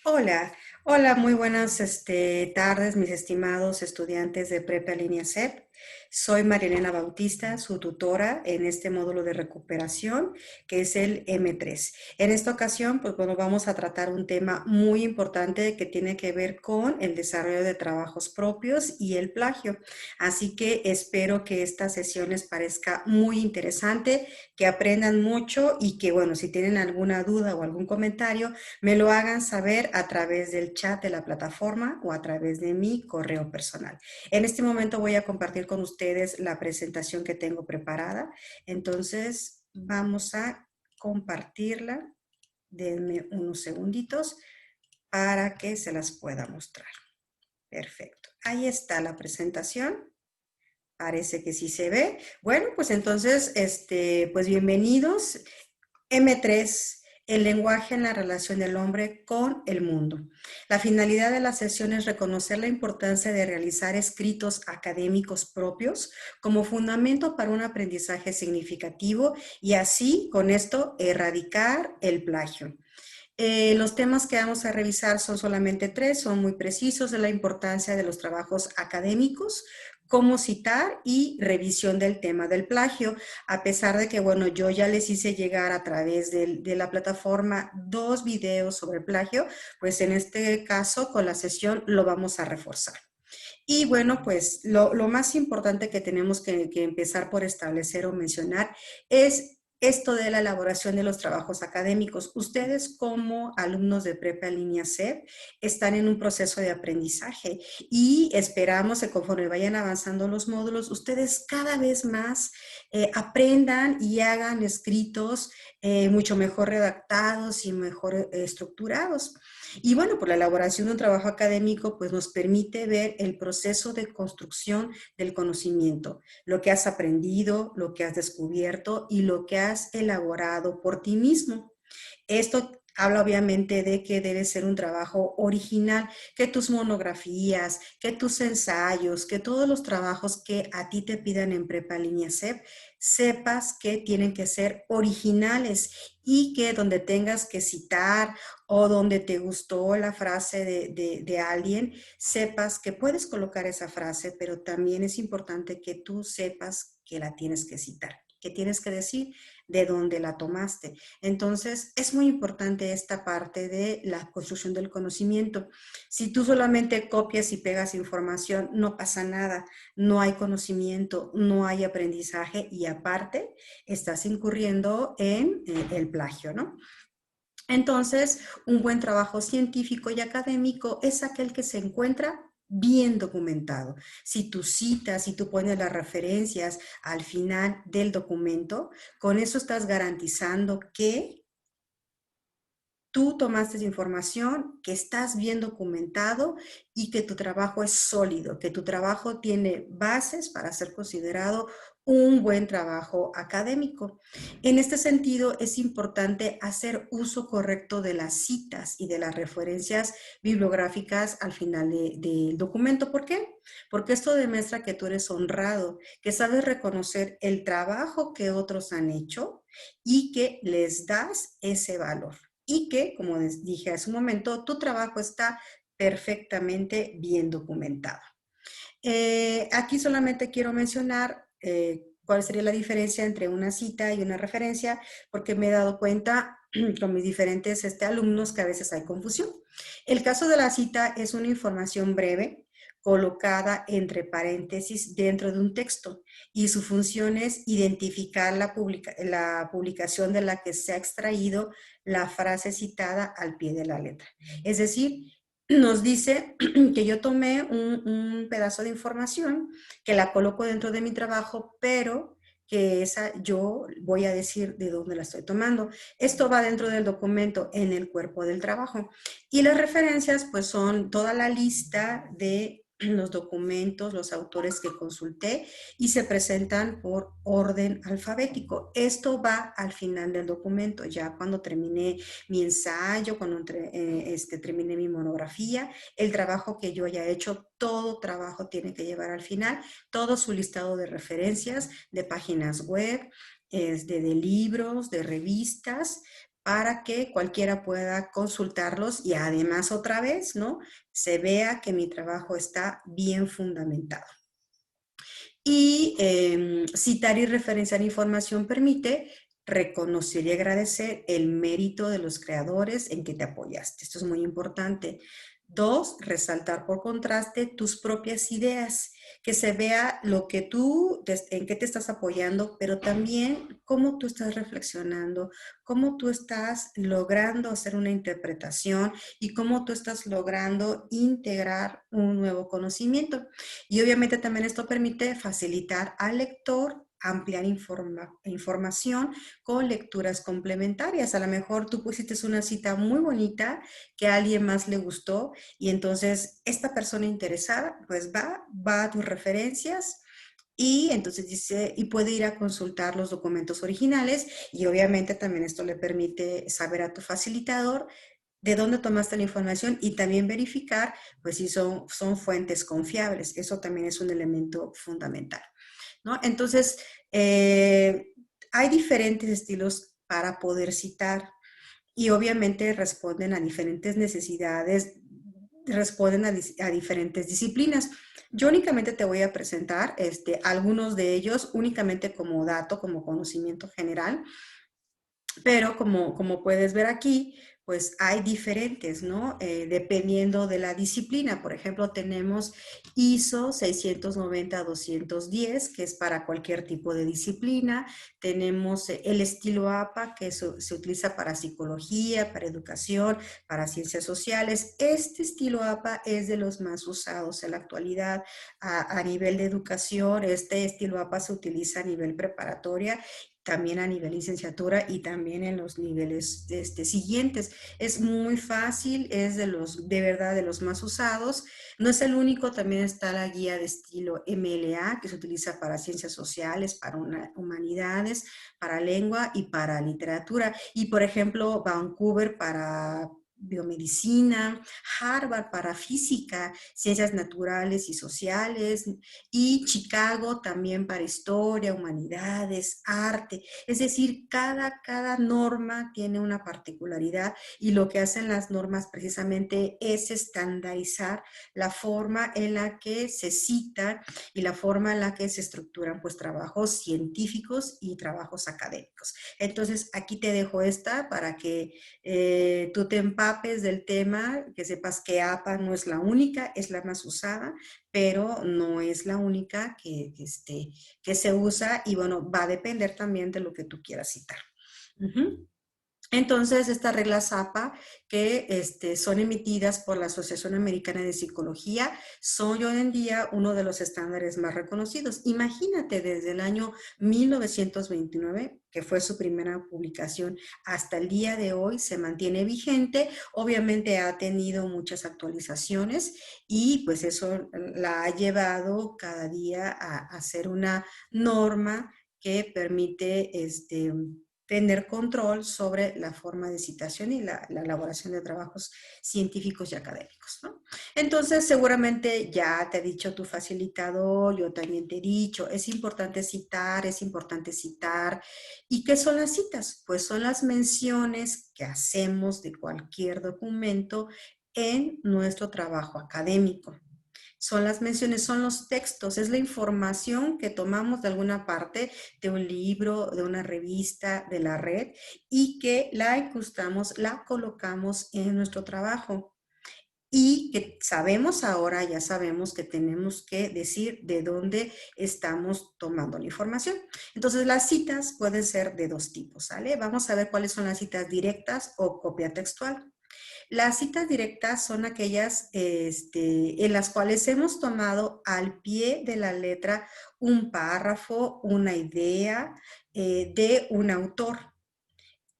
Hola, hola, muy buenas tardes, mis estimados estudiantes de Prepa Línea CEP. Soy Marilena Bautista, su tutora en este módulo de recuperación, que es el M3. En esta ocasión, pues bueno, vamos a tratar un tema muy importante que tiene que ver con el desarrollo de trabajos propios y el plagio. Así que espero que esta sesión les parezca muy interesante, que aprendan mucho y que, bueno, si tienen alguna duda o algún comentario, me lo hagan saber a través del chat de la plataforma o a través de mi correo personal. En este momento voy a compartir con ustedes la presentación que tengo preparada. Entonces, vamos a compartirla. Denme unos segunditos para que se las pueda mostrar. Perfecto. Ahí está la presentación. Parece que sí se ve. Bueno, pues entonces, pues bienvenidos. M3, el lenguaje en la relación del hombre con el mundo. La finalidad de la sesión es reconocer la importancia de realizar escritos académicos propios como fundamento para un aprendizaje significativo y así, con esto, erradicar el plagio. Los temas que vamos a revisar son solamente tres, son muy precisos de la importancia de los trabajos académicos, cómo citar y revisión del tema del plagio, a pesar de que, bueno, yo ya les hice llegar a través de la plataforma dos videos sobre plagio, pues en este caso con la sesión lo vamos a reforzar. Y bueno, pues lo más importante que tenemos que empezar por establecer o mencionar es esto de la elaboración de los trabajos académicos. Ustedes como alumnos de Prepa Línea C están en un proceso de aprendizaje y esperamos que conforme vayan avanzando los módulos, ustedes cada vez más aprendan y hagan escritos mucho mejor redactados y mejor estructurados. Y bueno, por la elaboración de un trabajo académico, pues nos permite ver el proceso de construcción del conocimiento, lo que has aprendido, lo que has descubierto y lo que has elaborado por ti mismo. Esto habla obviamente de que debe ser un trabajo original, que tus monografías, que tus ensayos, que todos los trabajos que a ti te pidan en Prepa Línea CEP, sepas que tienen que ser originales y que donde tengas que citar o donde te gustó la frase de alguien, sepas que puedes colocar esa frase, pero también es importante que tú sepas que la tienes que citar, que tienes que decir de dónde la tomaste. Entonces, es muy importante esta parte de la construcción del conocimiento. Si tú solamente copias y pegas información, no pasa nada, no hay conocimiento, no hay aprendizaje y aparte estás incurriendo en el plagio, ¿no? Entonces, un buen trabajo científico y académico es aquel que se encuentra bien documentado. Si tú citas, si tú pones las referencias al final del documento, con eso estás garantizando que tú tomaste esa información, que estás bien documentado y que tu trabajo es sólido, que tu trabajo tiene bases para ser considerado un buen trabajo académico. En este sentido, es importante hacer uso correcto de las citas y de las referencias bibliográficas al final del documento. ¿Por qué? Porque esto demuestra que tú eres honrado, que sabes reconocer el trabajo que otros han hecho y que les das ese valor y que, como les dije hace un momento, tu trabajo está perfectamente bien documentado. Aquí solamente quiero mencionar cuál sería la diferencia entre una cita y una referencia, porque me he dado cuenta con mis diferentes alumnos que a veces hay confusión. El caso de la cita es una información breve colocada entre paréntesis dentro de un texto y su función es identificar la publicación de la que se ha extraído la frase citada al pie de la letra. Es decir, nos dice que yo tomé un pedazo de información, que la coloco dentro de mi trabajo, pero que esa yo voy a decir de dónde la estoy tomando. Esto va dentro del documento en el cuerpo del trabajo. Y las referencias pues son toda la lista de los documentos, los autores que consulté y se presentan por orden alfabético. Esto va al final del documento, ya cuando terminé mi ensayo, cuando terminé mi monografía, el trabajo que yo haya hecho, todo trabajo tiene que llevar al final todo su listado de referencias, de páginas web, de libros, de revistas, para que cualquiera pueda consultarlos y además otra vez, ¿no? Se vea que mi trabajo está bien fundamentado. Y citar y referenciar información permite reconocer y agradecer el mérito de los creadores en que te apoyaste. Esto es muy importante. Dos, resaltar por contraste tus propias ideas, que se vea lo que tú, en qué te estás apoyando, pero también cómo tú estás reflexionando, cómo tú estás logrando hacer una interpretación y cómo tú estás logrando integrar un nuevo conocimiento. Y obviamente también esto permite facilitar al lector ampliar información con lecturas complementarias. A lo mejor tú pusiste una cita muy bonita que a alguien más le gustó y entonces esta persona interesada pues va a tus referencias y entonces dice, y puede ir a consultar los documentos originales y obviamente también esto le permite saber a tu facilitador de dónde tomaste la información y también verificar pues si son fuentes confiables. Eso también es un elemento fundamental, ¿no? Entonces, hay diferentes estilos para poder citar y obviamente responden a diferentes necesidades, responden a diferentes disciplinas. Yo únicamente te voy a presentar algunos de ellos únicamente como dato, como conocimiento general, pero como puedes ver aquí, pues hay diferentes, ¿no? Dependiendo de la disciplina. Por ejemplo, tenemos ISO 690-210, que es para cualquier tipo de disciplina. Tenemos el estilo APA, que se utiliza para psicología, para educación, para ciencias sociales. Este estilo APA es de los más usados en la actualidad a nivel de educación. Este estilo APA se utiliza a nivel preparatoria, también a nivel licenciatura y también en los niveles siguientes. Es muy fácil, es de verdad de los más usados. No es el único, también está la guía de estilo MLA, que se utiliza para ciencias sociales, para humanidades, para lengua y para literatura. Y por ejemplo, Vancouver para biomedicina, Harvard para física, ciencias naturales y sociales, y Chicago también para historia, humanidades, arte. Es decir, cada norma tiene una particularidad y lo que hacen las normas precisamente es estandarizar la forma en la que se cita y la forma en la que se estructuran pues trabajos científicos y trabajos académicos. Entonces, aquí te dejo esta para que tú te empapes del tema, que sepas que APA no es la única, es la más usada, pero no es la única que se usa y bueno, va a depender también de lo que tú quieras citar. Uh-huh. Entonces, estas reglas APA que son emitidas por la Asociación Americana de Psicología son hoy en día uno de los estándares más reconocidos. Imagínate, desde el año 1929, que fue su primera publicación, hasta el día de hoy se mantiene vigente. Obviamente ha tenido muchas actualizaciones y pues eso la ha llevado cada día a ser una norma que permite tener control sobre la forma de citación y la elaboración de trabajos científicos y académicos, ¿no? Entonces, seguramente ya te ha dicho tu facilitador, yo también te he dicho, es importante citar, es importante citar. ¿Y qué son las citas? Pues son las menciones que hacemos de cualquier documento en nuestro trabajo académico. Son las menciones, son los textos, es la información que tomamos de alguna parte, de un libro, de una revista, de la red, y que la incrustamos, la colocamos en nuestro trabajo. Y que sabemos ahora, ya sabemos que tenemos que decir de dónde estamos tomando la información. Entonces, las citas pueden ser de dos tipos, ¿sale? Vamos a ver cuáles son las citas directas o copia textual. Las citas directas son aquellas en las cuales hemos tomado al pie de la letra un párrafo, una idea de un autor.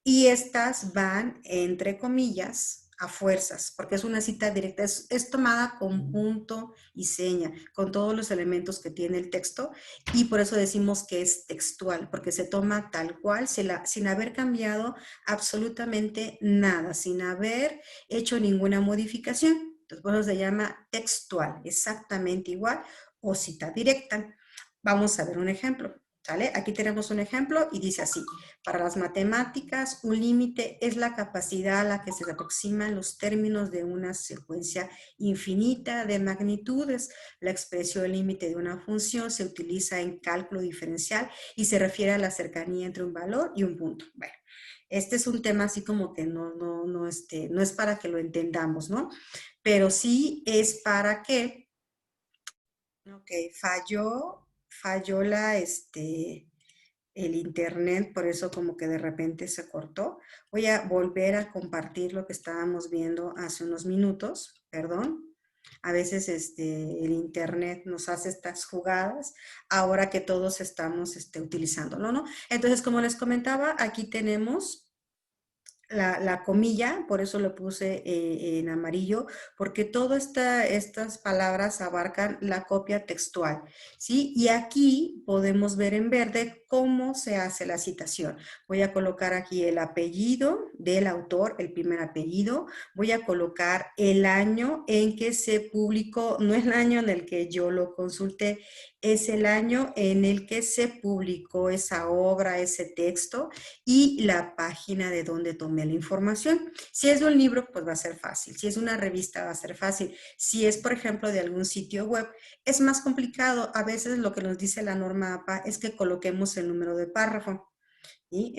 Y estas van, entre comillas, a fuerzas, porque es una cita directa, es tomada con punto y seña, con todos los elementos que tiene el texto, y por eso decimos que es textual, porque se toma tal cual, sin haber cambiado absolutamente nada, sin haber hecho ninguna modificación. Entonces, por eso se llama textual, exactamente igual, o cita directa. Vamos a ver un ejemplo. ¿Sale? Aquí tenemos un ejemplo y dice así: para las matemáticas, un límite es la capacidad a la que se aproximan los términos de una secuencia infinita de magnitudes. La expresión límite de una función se utiliza en cálculo diferencial y se refiere a la cercanía entre un valor y un punto. Bueno, este es un tema así como que no es para que lo entendamos, ¿no? Pero sí es para que, ok, falló el internet, por eso como que de repente se cortó. Voy a volver a compartir lo que estábamos viendo hace unos minutos, perdón. A veces el internet nos hace estas jugadas ahora que todos estamos utilizándolo, ¿no? Entonces, como les comentaba, aquí tenemos la comilla, por eso lo puse en amarillo, porque todas estas palabras abarcan la copia textual, ¿sí? Y aquí podemos ver en verde cómo se hace la citación. Voy a colocar aquí el apellido del autor, el primer apellido. Voy a colocar el año en que se publicó, no es el año en el que yo lo consulté, es el año en el que se publicó esa obra, ese texto, y la página de donde tomé la información. Si es de un libro, pues va a ser fácil. Si es una revista, va a ser fácil. Si es, por ejemplo, de algún sitio web, es más complicado. A veces lo que nos dice la norma APA es que coloquemos el número de párrafo. ¿Sí?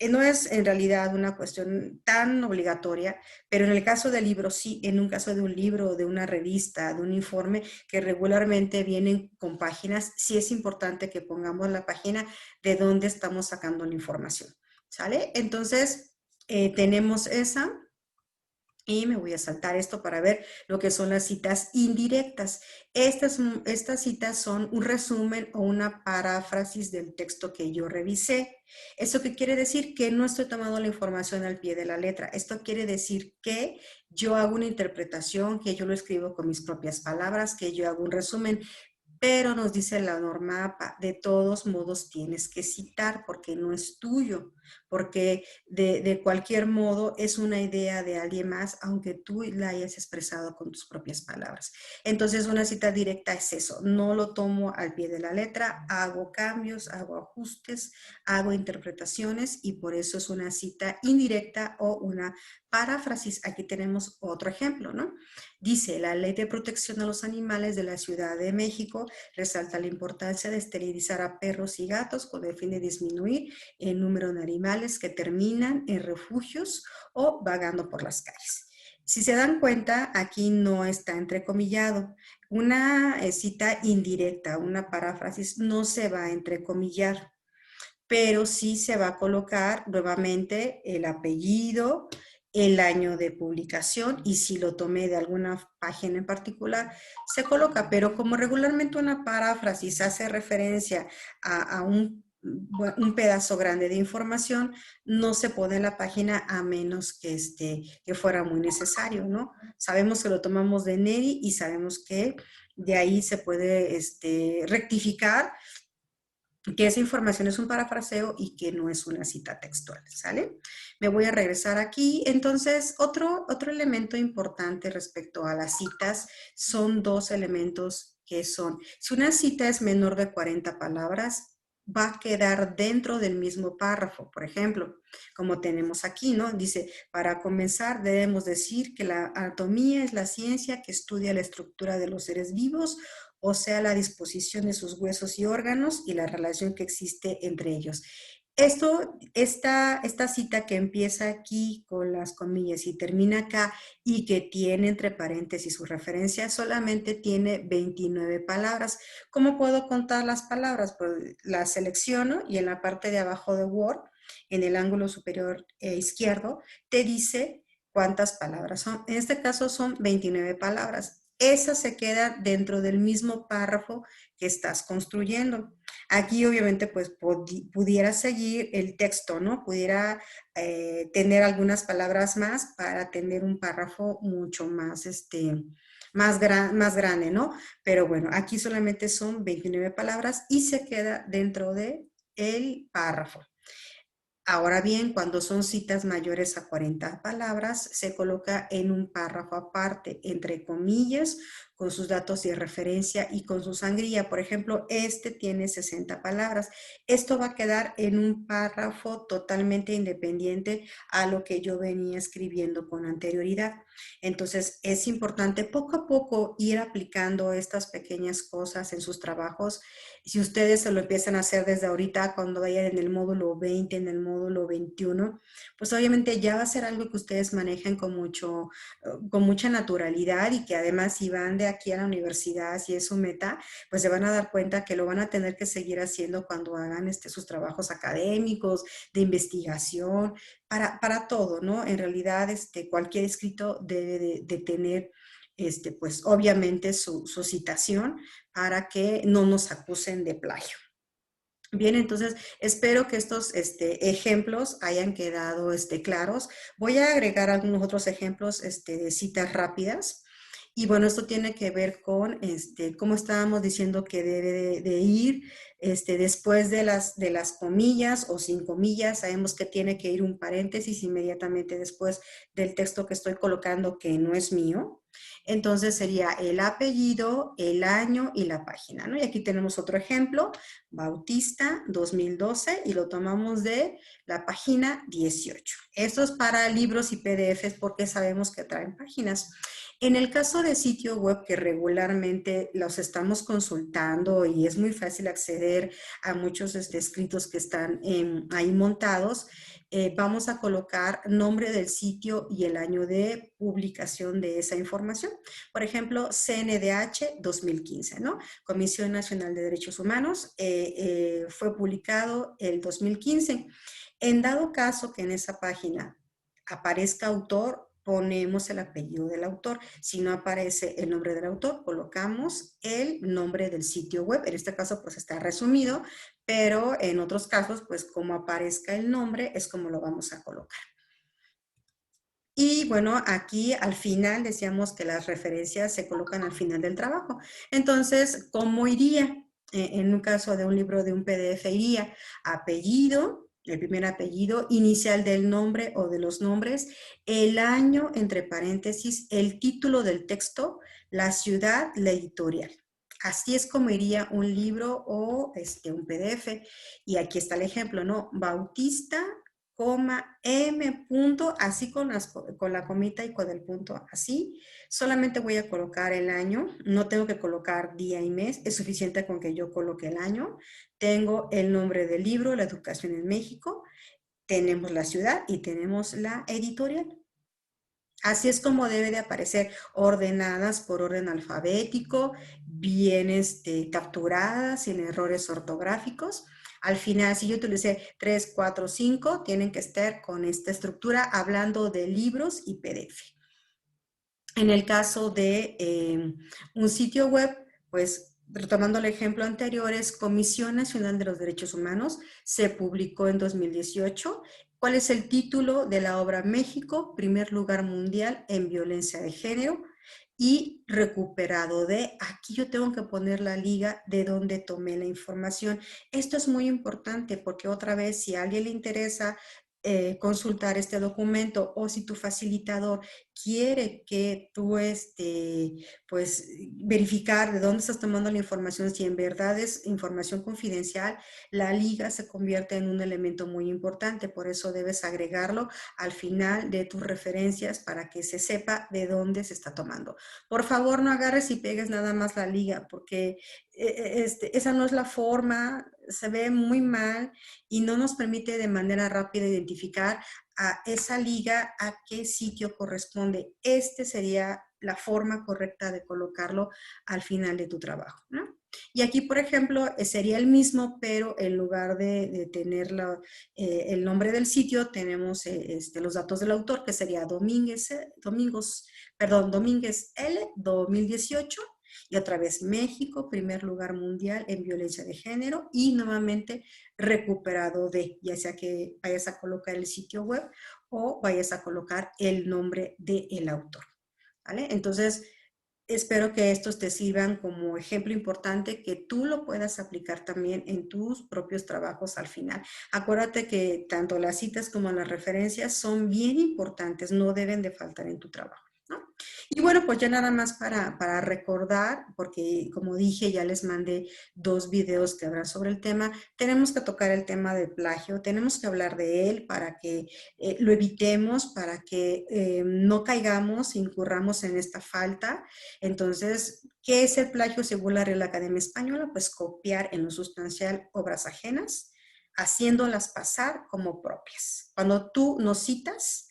No es en realidad una cuestión tan obligatoria, pero en el caso del libro sí, en un caso de un libro, de una revista, de un informe que regularmente vienen con páginas, sí es importante que pongamos la página de dónde estamos sacando la información, ¿sale? Entonces, tenemos esa. Y me voy a saltar esto para ver lo que son las citas indirectas. Estas citas son un resumen o una paráfrasis del texto que yo revisé. ¿Eso qué quiere decir? Que no estoy tomando la información al pie de la letra. Esto quiere decir que yo hago una interpretación, que yo lo escribo con mis propias palabras, que yo hago un resumen, pero nos dice la norma APA, de todos modos tienes que citar porque no es tuyo, porque de cualquier modo es una idea de alguien más, aunque tú la hayas expresado con tus propias palabras. Entonces una cita directa es eso, no lo tomo al pie de la letra, hago cambios, hago ajustes, hago interpretaciones y por eso es una cita indirecta o una paráfrasis. Aquí tenemos otro ejemplo, ¿no? Dice, la Ley de Protección a los Animales de la Ciudad de México resalta la importancia de esterilizar a perros y gatos con el fin de disminuir el número de animales que terminan en refugios o vagando por las calles. Si se dan cuenta, aquí no está entrecomillado. Una cita indirecta, una paráfrasis, no se va a entrecomillar, pero sí se va a colocar nuevamente el apellido, el año de publicación y si lo tomé de alguna página en particular, se coloca, pero como regularmente una paráfrasis hace referencia a un pedazo grande de información, no se pone en la página a menos que fuera muy necesario, ¿no? Sabemos que lo tomamos de Neri y sabemos que de ahí se puede rectificar que esa información es un parafraseo y que no es una cita textual, ¿sale? Me voy a regresar aquí. Entonces, otro elemento importante respecto a las citas son dos elementos que son, si una cita es menor de 40 palabras, va a quedar dentro del mismo párrafo. Por ejemplo, como tenemos aquí, ¿no? Dice, para comenzar debemos decir que la anatomía es la ciencia que estudia la estructura de los seres vivos, o sea, la disposición de sus huesos y órganos y la relación que existe entre ellos. Esta cita que empieza aquí con las comillas y termina acá y que tiene entre paréntesis su referencia, solamente tiene 29 palabras. ¿Cómo puedo contar las palabras? Pues las selecciono y en la parte de abajo de Word, en el ángulo superior izquierdo, te dice cuántas palabras son. En este caso son 29 palabras. Esa se queda dentro del mismo párrafo que estás construyendo. Aquí obviamente pues pudiera seguir el texto, ¿no? Pudiera tener algunas palabras más para tener un párrafo mucho más, más grande, ¿no? Pero bueno, aquí solamente son 29 palabras y se queda dentro de el párrafo. Ahora bien, cuando son citas mayores a 40 palabras, se coloca en un párrafo aparte, entre comillas, con sus datos de referencia y con su sangría. Por ejemplo, este tiene 60 palabras. Esto va a quedar en un párrafo totalmente independiente a lo que yo venía escribiendo con anterioridad. Entonces, es importante poco a poco ir aplicando estas pequeñas cosas en sus trabajos. Si ustedes se lo empiezan a hacer desde ahorita, cuando vayan en el módulo 20, en el módulo 21, pues obviamente ya va a ser algo que ustedes manejen con mucha naturalidad y que además si van de aquí a la universidad, si es su meta, pues se van a dar cuenta que lo van a tener que seguir haciendo cuando hagan sus trabajos académicos, de investigación, para todo, ¿no? En realidad, cualquier escrito debe de tener, pues obviamente su citación para que no nos acusen de plagio. Bien, entonces espero que estos ejemplos hayan quedado claros. Voy a agregar algunos otros ejemplos de citas rápidas. Y bueno, esto tiene que ver con cómo estábamos diciendo que debe de ir después de las comillas o sin comillas. Sabemos que tiene que ir un paréntesis inmediatamente después del texto que estoy colocando que no es mío. Entonces sería el apellido, el año y la página, ¿no? Y aquí tenemos otro ejemplo. Bautista 2012 y lo tomamos de la página 18. Esto es para libros y PDFs porque sabemos que traen páginas. En el caso de sitio web que regularmente los estamos consultando y es muy fácil acceder a muchos escritos que están ahí montados, vamos a colocar nombre del sitio y el año de publicación de esa información. Por ejemplo, CNDH 2015, ¿no? Comisión Nacional de Derechos Humanos, fue publicado el 2015. En dado caso que en esa página aparezca autor, ponemos el apellido del autor. Si no aparece el nombre del autor, colocamos el nombre del sitio web. En este caso, pues está resumido, pero en otros casos, pues como aparezca el nombre, es como lo vamos a colocar. Y bueno, aquí al final decíamos que las referencias se colocan al final del trabajo. Entonces, ¿cómo iría? En un caso de un libro de un PDF iría apellido, el primer apellido, inicial del nombre o de los nombres, el año, entre paréntesis, el título del texto, la ciudad, la editorial. Así es como iría un libro o un PDF. Y aquí está el ejemplo, ¿no? Bautista, coma, M punto, así con la comita y con el punto así. Solamente voy a colocar el año, no tengo que colocar día y mes, es suficiente con que yo coloque el año. Tengo el nombre del libro, La Educación en México, tenemos la ciudad y tenemos la editorial. Así es como debe de aparecer, ordenadas por orden alfabético, bien capturadas, sin errores ortográficos. Al final, si yo utilicé 3, 4, 5, tienen que estar con esta estructura hablando de libros y PDF. En el caso de un sitio web, pues retomando el ejemplo anterior, es Comisión Nacional de los Derechos Humanos, se publicó en 2018. ¿Cuál es el título de la obra? México, primer lugar mundial en violencia de género y recuperado de, aquí yo tengo que poner la liga de donde tomé la información. Esto es muy importante porque otra vez, si a alguien le interesa consultar este documento o si tu facilitador quiere que tú pues verificar de dónde estás tomando la información, si en verdad es información confidencial, la liga se convierte en un elemento muy importante, por eso debes agregarlo al final de tus referencias para que se sepa de dónde se está tomando. Por favor, no agarres y pegues nada más la liga, porque esa no es la forma, se ve muy mal y no nos permite de manera rápida identificar a esa liga a qué sitio corresponde. Sería la forma correcta de colocarlo al final de tu trabajo, ¿no? Y aquí, por ejemplo, sería el mismo, pero en lugar de tener el nombre del sitio, tenemos los datos del autor, que sería Domínguez L 2018. Y otra vez México, primer lugar mundial en violencia de género y nuevamente recuperado de, ya sea que vayas a colocar el sitio web o vayas a colocar el nombre del autor, ¿vale? Entonces, espero que estos te sirvan como ejemplo importante que tú lo puedas aplicar también en tus propios trabajos al final. Acuérdate que tanto las citas como las referencias son bien importantes, no deben de faltar en tu trabajo, ¿no? Y bueno, pues ya nada más para recordar, porque como dije, ya les mandé 2 videos que hablan sobre el tema, tenemos que tocar el tema del plagio, tenemos que hablar de él para que lo evitemos, para que no caigamos, incurramos en esta falta. Entonces, ¿qué es el plagio según la Real Academia Española? Pues copiar en lo sustancial obras ajenas, haciéndolas pasar como propias. Cuando tú nos citas,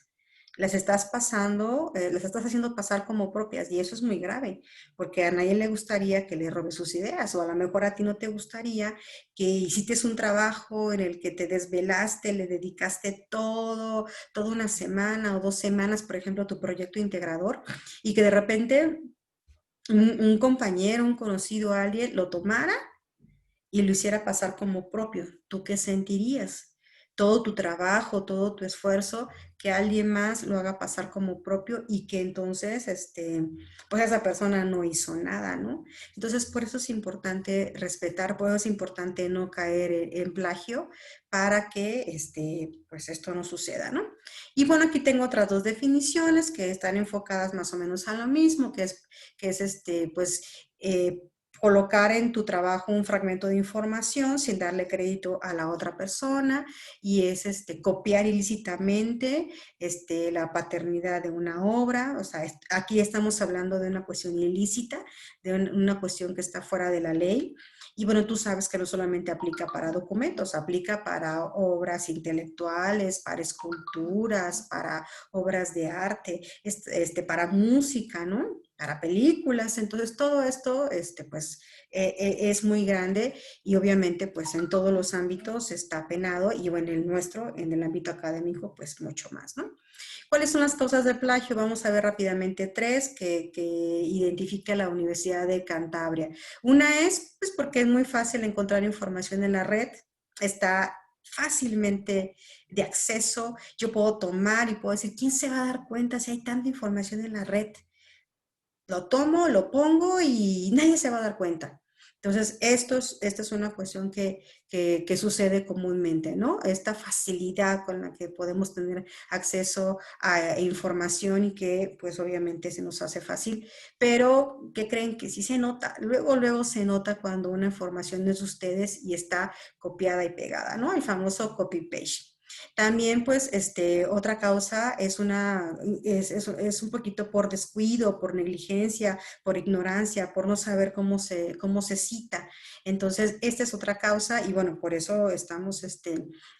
las estás pasando, las estás haciendo pasar como propias y eso es muy grave, porque a nadie le gustaría que le robes sus ideas o a lo mejor a ti no te gustaría que hiciste un trabajo en el que te desvelaste, le dedicaste toda una semana o 2 semanas, por ejemplo, a tu proyecto integrador y que de repente un compañero, un conocido, alguien lo tomara y lo hiciera pasar como propio. ¿Tú qué sentirías? Todo tu trabajo, todo tu esfuerzo, que alguien más lo haga pasar como propio y que entonces, pues esa persona no hizo nada, ¿no? Entonces, por eso es importante respetar, por eso es importante no caer en plagio para que, pues esto no suceda, ¿no? Y bueno, aquí tengo otras 2 definiciones que están enfocadas más o menos a lo mismo, que es pues, colocar en tu trabajo un fragmento de información sin darle crédito a la otra persona y es copiar ilícitamente la paternidad de una obra. O sea, aquí estamos hablando de una cuestión ilícita, de una cuestión que está fuera de la ley. Y bueno, tú sabes que no solamente aplica para documentos, aplica para obras intelectuales, para esculturas, para obras de arte, para música, ¿no? Para películas. Entonces, todo esto, pues, es muy grande y obviamente, pues, en todos los ámbitos está penado y bueno, en el nuestro, en el ámbito académico, pues, mucho más, ¿no? ¿Cuáles son las causas del plagio? Vamos a ver rápidamente 3 que identifica la Universidad de Cantabria. Una es, pues, porque es muy fácil encontrar información en la red, está fácilmente de acceso, yo puedo tomar y puedo decir, ¿quién se va a dar cuenta si hay tanta información en la red? Lo tomo, lo pongo y nadie se va a dar cuenta. Entonces, esta es una cuestión que sucede comúnmente, ¿no? Esta facilidad con la que podemos tener acceso a información y que pues obviamente se nos hace fácil, pero ¿qué creen? Que sí se nota, luego se nota cuando una información es de ustedes y está copiada y pegada, ¿no? El famoso copy-paste. También, pues, otra causa es un poquito por descuido, por negligencia, por ignorancia, por no saber cómo se cita. Entonces, esta es otra causa y bueno, por eso estamos,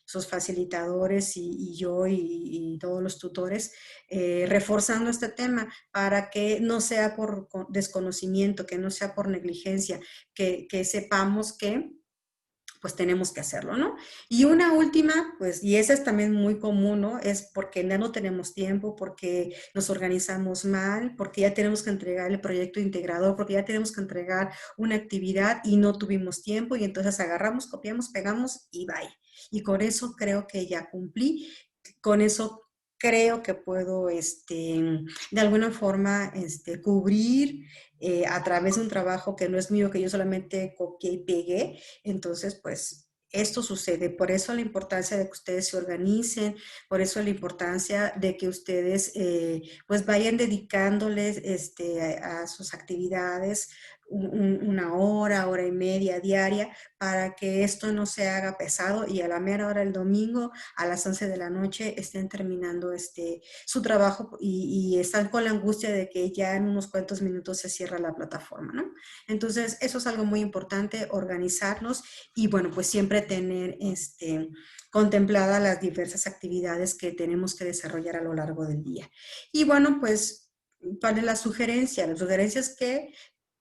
sus facilitadores y yo y todos los tutores reforzando este tema para que no sea por desconocimiento, que no sea por negligencia, que sepamos que pues tenemos que hacerlo, ¿no? Y una última, pues, y esa es también muy común, ¿no? Es porque ya no tenemos tiempo, porque nos organizamos mal, porque ya tenemos que entregar el proyecto integrador, porque ya tenemos que entregar una actividad y no tuvimos tiempo y entonces agarramos, copiamos, pegamos y bye. Y con eso creo que ya cumplí, con eso creo que puedo, de alguna forma, cubrir a través de un trabajo que no es mío, que yo solamente copié y pegué, entonces, pues esto sucede. Por eso la importancia de que ustedes se organicen, por eso la importancia de que ustedes pues vayan dedicándoles a sus actividades una hora y media diaria para que esto no se haga pesado y a la mera hora del domingo a las 11 de la noche estén terminando su trabajo y están con la angustia de que ya en unos cuantos minutos se cierra la plataforma, ¿no? Entonces, eso es algo muy importante, organizarnos y bueno, pues siempre tener contempladas las diversas actividades que tenemos que desarrollar a lo largo del día. Y bueno, pues, ¿cuál es la sugerencia? La sugerencia es que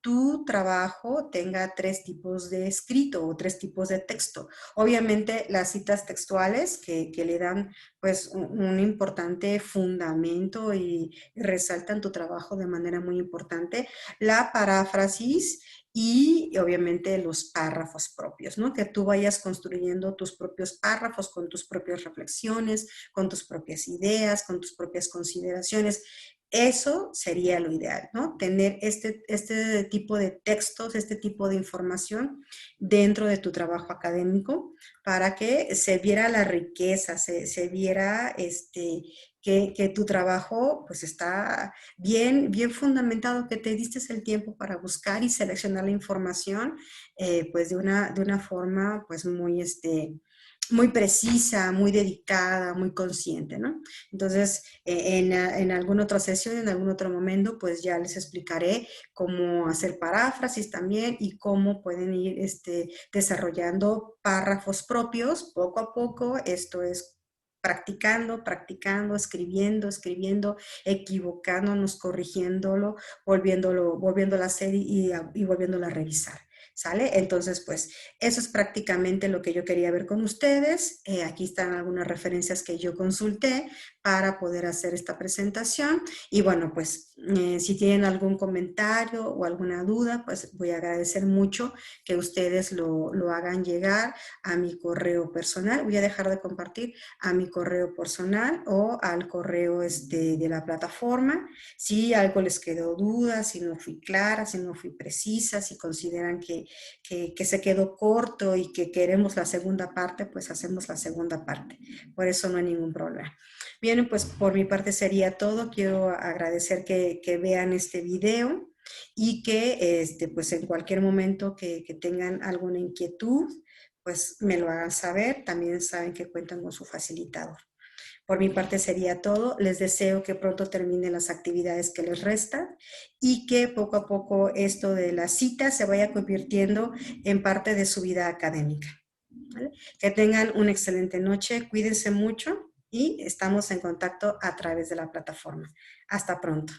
tu trabajo tenga 3 tipos de escrito o 3 tipos de texto. Obviamente las citas textuales que le dan pues un importante fundamento y resaltan tu trabajo de manera muy importante. La paráfrasis y obviamente los párrafos propios, ¿no? Que tú vayas construyendo tus propios párrafos con tus propias reflexiones, con tus propias ideas, con tus propias consideraciones. Eso sería lo ideal, ¿no? Tener este tipo de textos, este tipo de información dentro de tu trabajo académico para que se viera la riqueza, se viera que tu trabajo pues está bien fundamentado, que te diste el tiempo para buscar y seleccionar la información pues de una forma pues muy precisa, muy dedicada, muy consciente, ¿no? Entonces, en alguna otra sesión, en algún otro momento, pues ya les explicaré cómo hacer paráfrasis también y cómo pueden ir desarrollando párrafos propios poco a poco. Esto es practicando, escribiendo, equivocándonos, corrigiéndolo, volviéndolo a hacer y volviéndolo a revisar. ¿Sale? Entonces, pues eso es prácticamente lo que yo quería ver con ustedes. Aquí están algunas referencias que yo consulté para poder hacer esta presentación. Y bueno, pues si tienen algún comentario o alguna duda, pues voy a agradecer mucho que ustedes lo hagan llegar a mi correo personal. Voy a dejar de compartir a mi correo personal o al correo de la plataforma. Si algo les quedó duda, si no fui clara, si no fui precisa, si consideran que se quedó corto y que queremos la segunda parte, pues hacemos la segunda parte. Por eso no hay ningún problema. Bien, pues por mi parte sería todo. Quiero agradecer que vean este video y que pues en cualquier momento que tengan alguna inquietud, pues me lo hagan saber. También saben que cuentan con su facilitador. Por mi parte sería todo. Les deseo que pronto terminen las actividades que les restan y que poco a poco esto de la cita se vaya convirtiendo en parte de su vida académica. ¿Vale? Que tengan una excelente noche, cuídense mucho y estamos en contacto a través de la plataforma. Hasta pronto.